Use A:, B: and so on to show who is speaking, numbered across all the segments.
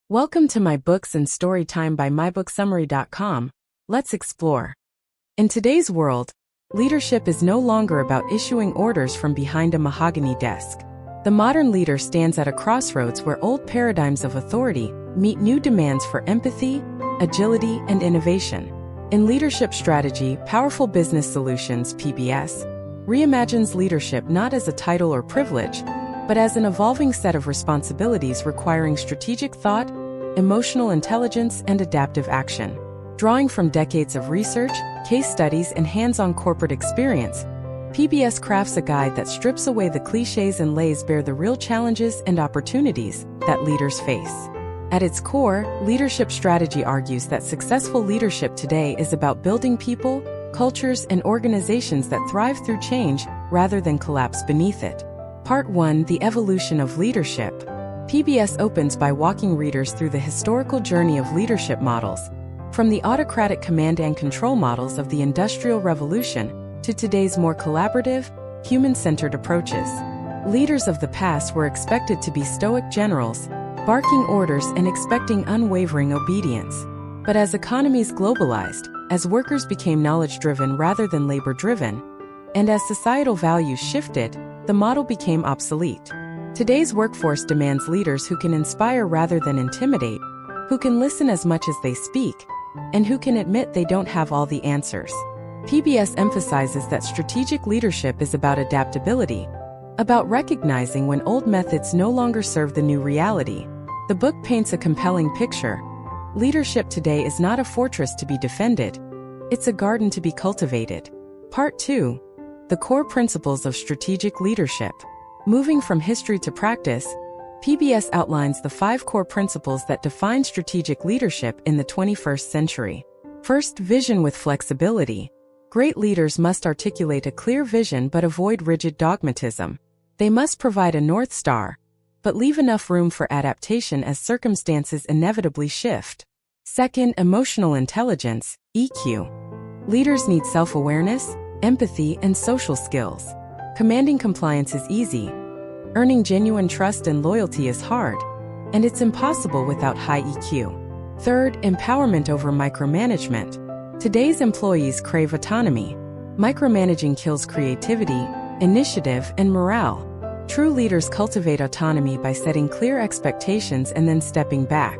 A: Welcome to my books and story time by mybooksummary.com. Let's explore. In today's world, leadership is no longer about issuing orders from behind a mahogany desk. The modern leader stands at a crossroads where old paradigms of authority meet new demands for empathy, agility, and innovation. In Leadership Strategy, Powerful Business Solutions (PBS) reimagines leadership not as a title or privilege, but as an evolving set of responsibilities requiring strategic thought, emotional intelligence, and adaptive action. Drawing from decades of research, case studies, and hands-on corporate experience, PBS crafts a guide that strips away the cliches and lays bare the real challenges and opportunities that leaders face. At its core, Leadership Strategy argues that successful leadership today is about building people, cultures, and organizations that thrive through change rather than collapse beneath it. Part 1: The Evolution of Leadership. PBS opens by walking readers through the historical journey of leadership models, from the autocratic command and control models of the Industrial Revolution to today's more collaborative, human-centered approaches. Leaders of the past were expected to be stoic generals, barking orders and expecting unwavering obedience. But as economies globalized, as workers became knowledge-driven rather than labor-driven, and as societal values shifted, the model became obsolete. Today's workforce demands leaders who can inspire rather than intimidate, who can listen as much as they speak, and who can admit they don't have all the answers. PBS emphasizes that strategic leadership is about adaptability, about recognizing when old methods no longer serve the new reality. The book paints a compelling picture. Leadership today is not a fortress to be defended, it's a garden to be cultivated. Part 2: The core principles of strategic leadership. Moving from history to practice, PBS outlines the 5 core principles that define strategic leadership in the 21st century. First, vision with flexibility. Great leaders must articulate a clear vision but avoid rigid dogmatism. They must provide a North Star, but leave enough room for adaptation as circumstances inevitably shift. Second, emotional intelligence, EQ. Leaders need self-awareness, empathy, and social skills. Commanding compliance is easy. Earning genuine trust and loyalty is hard, and it's impossible without high EQ. Third, empowerment over micromanagement. Today's employees crave autonomy. Micromanaging kills creativity, initiative, and morale. True leaders cultivate autonomy by setting clear expectations and then stepping back.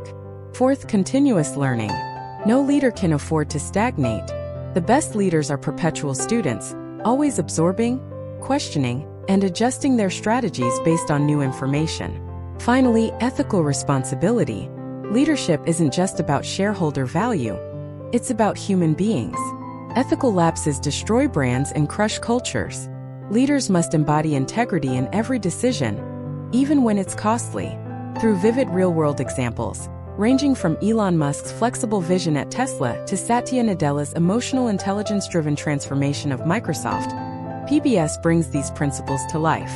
A: Fourth, continuous learning. No leader can afford to stagnate. The best leaders are perpetual students, always absorbing, questioning, and adjusting their strategies based on new information. Finally, ethical responsibility. Leadership isn't just about shareholder value. It's about human beings. Ethical lapses destroy brands and crush cultures. Leaders must embody integrity in every decision, even when it's costly. Through vivid real-world examples, ranging from Elon Musk's flexible vision at Tesla to Satya Nadella's emotional intelligence-driven transformation of Microsoft, PBS brings these principles to life.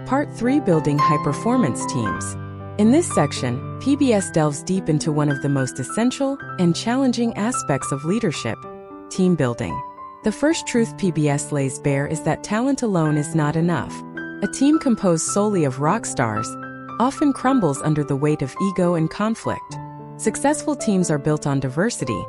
A: Part 3: Building high-performance teams. In this section, PBS delves deep into one of the most essential and challenging aspects of leadership: team building. The first truth PBS lays bare is that talent alone is not enough. A team composed solely of rock stars often crumbles under the weight of ego and conflict. Successful teams are built on diversity,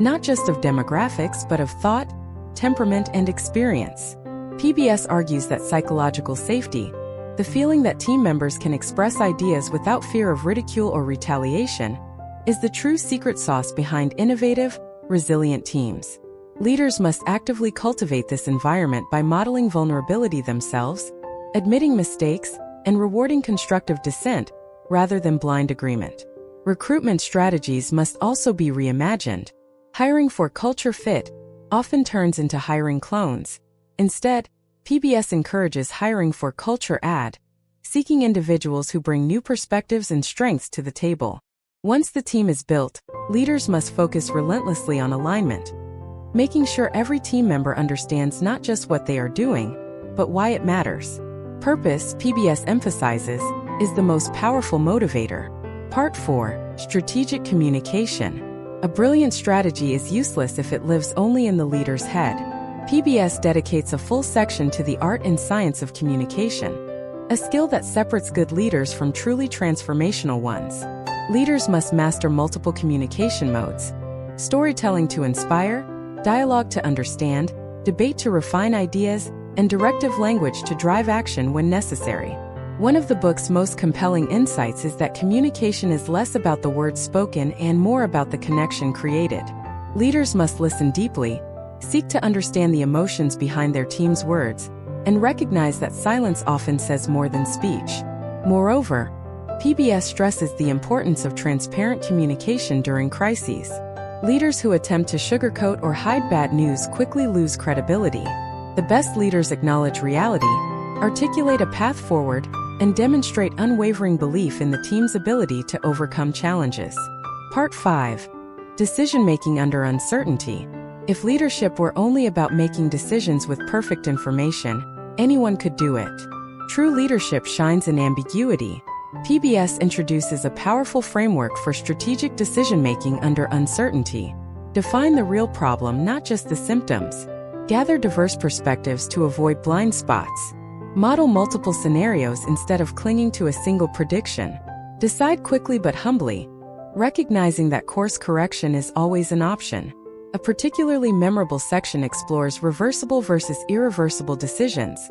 A: not just of demographics but of thought, temperament, and experience. PBS argues that psychological safety, the feeling that team members can express ideas without fear of ridicule or retaliation, is the true secret sauce behind innovative, resilient teams. Leaders must actively cultivate this environment by modeling vulnerability themselves, admitting mistakes, and rewarding constructive dissent rather than blind agreement. Recruitment strategies must also be reimagined. Hiring for culture fit often turns into hiring clones. Instead, PBS encourages hiring for culture add, seeking individuals who bring new perspectives and strengths to the table. Once the team is built, leaders must focus relentlessly on alignment, making sure every team member understands not just what they are doing, but why it matters. Purpose, PBS emphasizes, is the most powerful motivator. Part 4: Strategic communication. A brilliant strategy is useless if it lives only in the leader's head. PBS dedicates a full section to the art and science of communication, a skill that separates good leaders from truly transformational ones. Leaders must master multiple communication modes: storytelling to inspire, dialogue to understand, debate to refine ideas, and directive language to drive action when necessary. One of the book's most compelling insights is that communication is less about the words spoken and more about the connection created. Leaders must listen deeply, seek to understand the emotions behind their team's words, and recognize that silence often says more than speech. Moreover, PBS stresses the importance of transparent communication during crises. Leaders who attempt to sugarcoat or hide bad news quickly lose credibility. The best leaders acknowledge reality, articulate a path forward, and demonstrate unwavering belief in the team's ability to overcome challenges. Part 5. Decision-making under uncertainty. If leadership were only about making decisions with perfect information, anyone could do it. True leadership shines in ambiguity. PBS introduces a powerful framework for strategic decision-making under uncertainty. Define the real problem, not just the symptoms. Gather diverse perspectives to avoid blind spots. Model multiple scenarios instead of clinging to a single prediction. Decide quickly but humbly, recognizing that course correction is always an option. A particularly memorable section explores reversible versus irreversible decisions,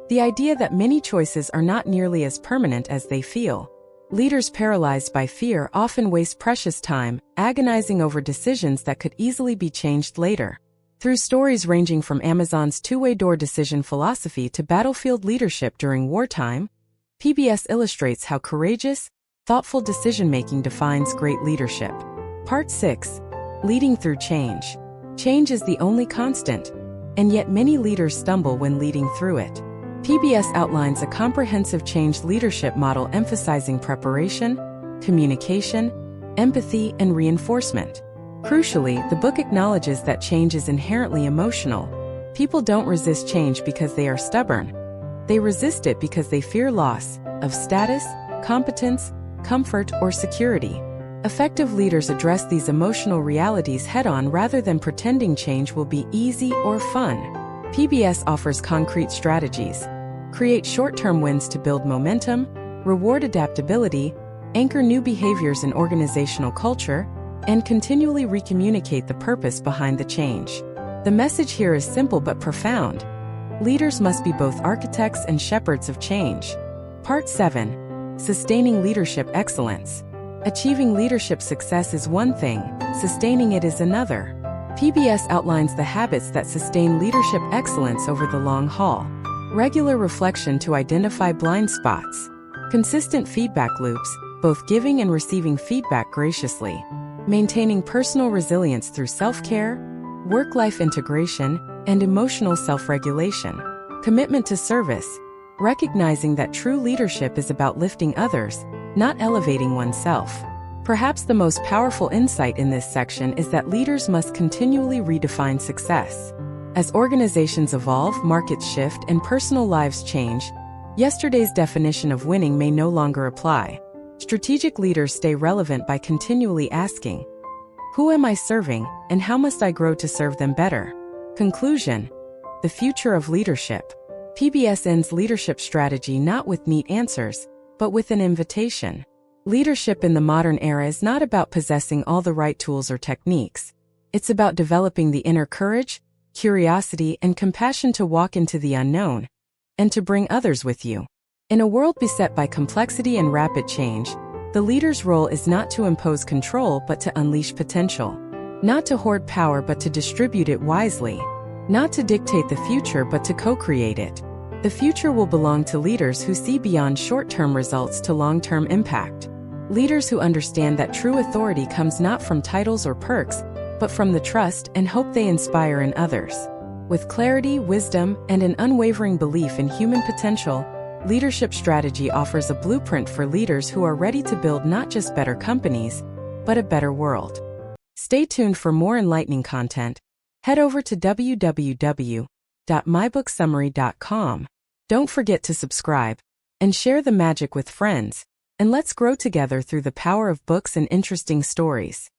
A: the idea that many choices are not nearly as permanent as they feel. Leaders paralyzed by fear often waste precious time, agonizing over decisions that could easily be changed later. Through stories ranging from Amazon's two-way door decision philosophy to battlefield leadership during wartime, PBS illustrates how courageous, thoughtful decision-making defines great leadership. Part 6. Leading through change. Change is the only constant, and yet many leaders stumble when leading through it. PBS outlines a comprehensive change leadership model emphasizing preparation, communication, empathy, and reinforcement. Crucially, the book acknowledges that change is inherently emotional. People don't resist change because they are stubborn. They resist it because they fear loss of status, competence, comfort, or security. Effective leaders address these emotional realities head-on rather than pretending change will be easy or fun. PBS offers concrete strategies. Create short-term wins to build momentum, reward adaptability, anchor new behaviors in organizational culture, and continually recommunicate the purpose behind the change. The message here is simple but profound. Leaders must be both architects and shepherds of change. Part 7. Sustaining leadership excellence. Achieving leadership success is one thing, sustaining it is another. PBS outlines the habits that sustain leadership excellence over the long haul. Regular reflection to identify blind spots. Consistent feedback loops, both giving and receiving feedback graciously. Maintaining personal resilience through self-care, work-life integration, and emotional self-regulation. Commitment to service, recognizing that true leadership is about lifting others, not elevating oneself. Perhaps the most powerful insight in this section is that leaders must continually redefine success. As organizations evolve, markets shift, and personal lives change, yesterday's definition of winning may no longer apply. Strategic leaders stay relevant by continually asking, who am I serving, and how must I grow to serve them better? Conclusion. The future of leadership. PBS ends leadership strategy not with neat answers, but with an invitation. Leadership in the modern era is not about possessing all the right tools or techniques. It's about developing the inner courage, curiosity, and compassion to walk into the unknown, and to bring others with you. In a world beset by complexity and rapid change, the leader's role is not to impose control but to unleash potential. Not to hoard power but to distribute it wisely. Not to dictate the future but to co-create it. The future will belong to leaders who see beyond short-term results to long-term impact. Leaders who understand that true authority comes not from titles or perks, but from the trust and hope they inspire in others. With clarity, wisdom, and an unwavering belief in human potential, Leadership Strategy offers a blueprint for leaders who are ready to build not just better companies, but a better world. Stay tuned for more enlightening content. Head over to www.mybooksummary.com. Don't forget to subscribe and share the magic with friends, and let's grow together through the power of books and interesting stories.